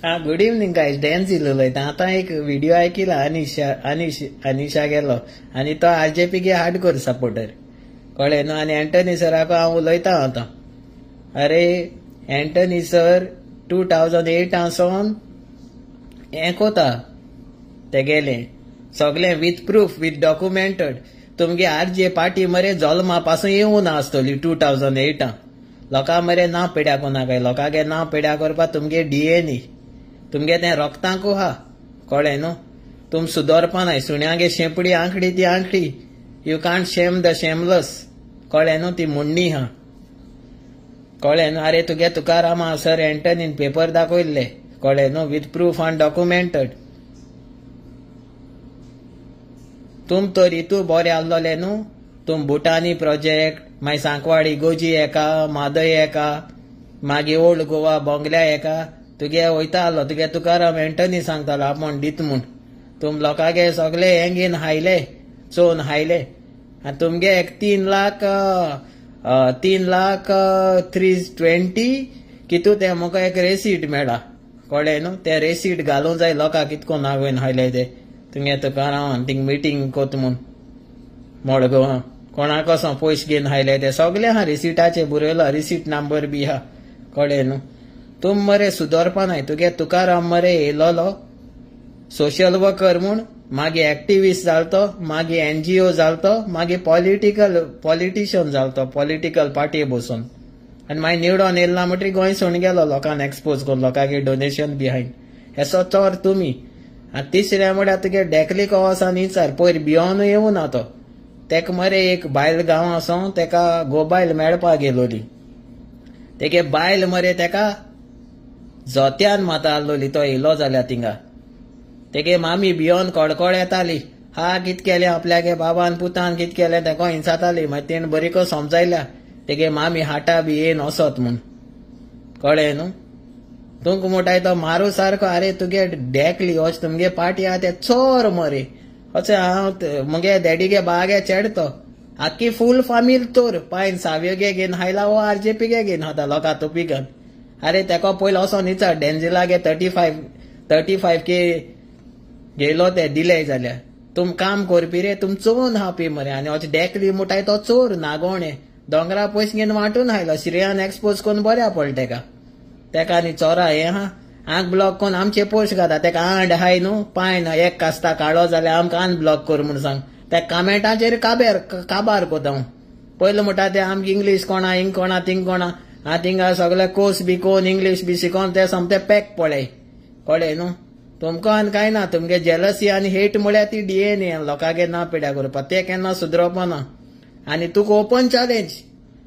Good evening guys. Dance इल्लो आता एक व्हिडिओ ऐकिला अनिशा गेलो आणि तो आरजेपी गे हार्डकोर सपोर्टर कळ्ळें न्हू. आनी एंटनी सराक हांव उलयता आतां. अरे एंटनी सर 2008 सावन हें कोता तेगेलें सगळें विथ प्रूफ विथ डॉक्युमेंटेड. तुमगे आरजे पार्टी मरे जल्मा पासून येवूं ना आसतली 2008. लोकां मरे नांव पिड्या कोनाकाय लोकांगे नांव पिड्या करपाक तुमगे डीएनए तुमगे तें रोगतांकू हा कळ्ळें न्हू. तुम सुदरपा नाय. सुण्यागे शेंपडी आंखडी ती आंखडी. यू कांट शेम द शेमलेस कळ्ळें न्हू. ती मुण्णी हा कळ्ळें न्हू. अरे तुगे तुकारामा सर एंटनीन पेपर दाखयल्ले कळ्ळें न्हू विथ प्रूफ आनी डॉक्युमेंटेड. तुम तर इतू बरें आसलोले न्हू. तुम भुटानी प्रोजेक्ट मागीर सांकवाडी गोजी एका मादय एका मागीर ओल्ड गोवा बोंगल्या एका तुगे वयता आसलो. तुगे तुकाराम एंटनी सांगतालो आपूण दित म्हूण. तुम लोकांगे सगळे हें घेवन हायले चोवन हायले आनी तुमगे एक 3,320,000 कितू तें म्हाका एक रेसीट मेळ्ळा कळ्ळें न्हू. तें रेसीट घालूंक जाय लोकांक कितको नागोवन हायले ते तुगे तुकाराम थिंग मिटींग कोत म्हूण मडगांवां कोणा कसो पयशे घेवन हायले ते सगळे हा रिसीटाचेर बरयलो. रिसीट नंबर बी हा कळ्ळें न्हू. तुम मरे सुदरपा नाय. तुगे तुकाराम मरे येयलोलो सोशल वर्कर म्हूण मागीर एक्टिविस्ट जालतो मागीर एनजीओ जालतो मागीर पॉलिटिशियन जालतो पॉलिटिकल पार्टी बसून आनी मागीर निवडून येयला म्हणटरी गोंय सोडून गेलो लोकांक एक्सपोज करून लोकांगे डोनेशन बिहायंड. हेसो चोर तुमी. आनी तिसरें म्हळ्यार तुगे डेकलीक वोसान विचार पयर भियोन येवूं ना तो. तेका मरे एक बायल गांव आसो तेका गोबायल मेळपाक गेलोली. तेगे बायल मरे तेका जोत्यान माता आसलोली तो येयलो जाल्यार थिंगा. तेगे मामी भियोन कडकड येताली. हा कित केलें आपल्यागे बाबान पुतान कित केलें तेका हिंसाताली. मागीर तेणें बरी को समजायल्या तेगे मामी हाटा बी येन वसत म्हूण कळ्ळें न्हू. तुमक म्हणटाय तो मारू सारको. अरे तुगे डेकली वच तुमगे पार्टी आहा ते चोर मरे अशें हांव मुगे डॅडीगे बागे चेडतो आख्खी फूल फामील तोर पायन साव्योगे घेवन हायला वो आरजेपीगे घेवन हाता लोकां तोपी घाल. अरे तेका पयलो असो विचार डेंजिलागे 35K गेलो ते दिले जाल्यार तुम काम करपी रे तुम चोवन हापी मरे. आनी अशें डेकली म्हणटाय तो चोर नागोणे दोंगरा पयशे घेवन वांटून हायलो. श्रेयान एक्सपोज करून बऱ्या पडले तेका आनी चोरा हे हा आंख ब्लॉक करून आमचे पोस्ट घाता. तेका आंड हाय न्हू पांय ना एक कास्ता काडो जाल्यार आमकां आंड ब्लॉक कर म्हूण सांग. त्या कमेंटाचेर काबार कोता हांव. पयलो म्हणटा ते आमकां इंग्लीश कोणा हिंग कोणा थिंग कोणा हा थिंगा सगळे कोर्स बी कोन इंग्लीश बी शिकोवन ते समते पॅक पळय कळ्ळें न्हू. तुमकां आनी कांय ना. तुमगे जेलसी आनी हेट म्हळ्यार ती डीएनए लोकांगे ना पिड्या करपा ते केन्ना सुदरपा ना. आनी तुका ओपन चॅलेंज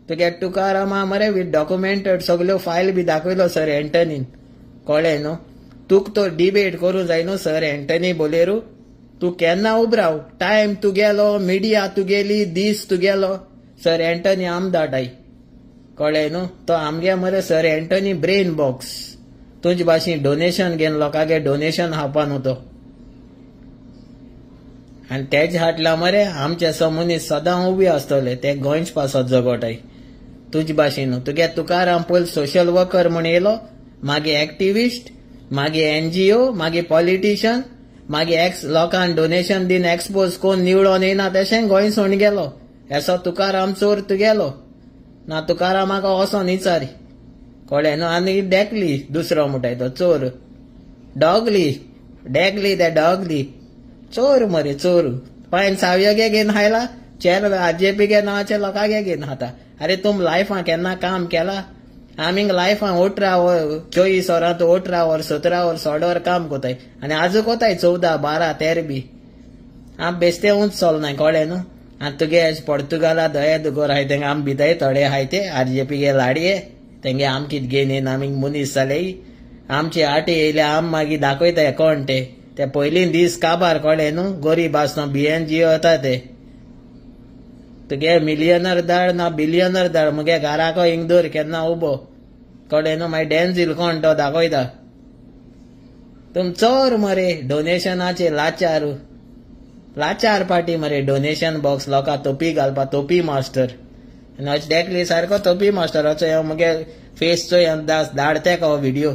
तुगे तुकारामा मरे विथ डॉक्युमेंटेड सगल्यो फायल बी दाखयलो सर एंटनीन कळ्ळें न्हू. तुका तो डिबेट करूं जाय न्हू सर एंटनी बोलेरू. तूं केन्ना उबराव टायम तुगेलो मिडिया तुगेली दीस तुगेलो सर एंटनी आमदाटाय कळ्ळें न्हू. तो आमगे मरे सर एंटनी ब्रेन बॉक्स तुजे भाशेन डोनेशन घेवन लोकांगे डोनेशन हावपा न्हू तो. आनी तेज हाटला मरे आमचे समोनीस सदां उबे आसतले ते गोंयच पासत जगोटाय तुजे भाशेन. तुगे तुकाराम पयलो सोशल वर्कर म्हूण येयलो मागीर एक्टिविस्ट मागीर एनजीओ मागीर पॉलिटिशियन मागीर लोकांक डोनेशन दिन एक्सपोज कोण निवडून येयना तशें गोंय सोडून गेलो. हेसो तुकाराम चोर तुगेलो ना. तुकारामाक वोसोन विचार कळ्ळें न्हू. आनी डेकली दुसरो म्हणटाय तो चोर डॉगली डेकली ते डॉगली चोर मरे चोर. पायन साव्योगे घेवन हायला चेर आरजेपीगे नांवाचे लोकांगे घेवन हाता. अरे तुम लायफां केन्ना काम केला. आमी लायफां 18 वर 24 वरां 18 वर 17 वर 16 वर काम कोताय आनी आजू कोताय 14, 12, 13 बी. आम बेस्ते उंच चलनाय कळ्ळें न्हू. आनी तुगे पोर्तुगाला दये दुगोर हाय तेंगे आम भिताय थोडे हाय ते आरजेपीगे लाडये तेंगे आम कित घेवन येन आमी मनीस जाले आमचे आटे येयले आम मागीर दाखयताय कोण ते पयलीं दीस काबार कळ्ळें न्हू. गरीब आसना BNGO येता ते तुगे मिलियनर धाड ना बिलियनर धाड मुगे घराको इंगदोर केन्ना उबो कळ्ळें न्हू. मागीर डॅन्झील कोण तो दाखयता. तुम चोर मरे डोनेशनाचे लाचार पार्टी मरे. डोनेशन बॉक्स लोकां तोपी घालपा तोपी मास्टर आनी अशें डेकली सारको तोपी मास्टर. मुगे फेस चोय धाडते का हो व्हिडिओ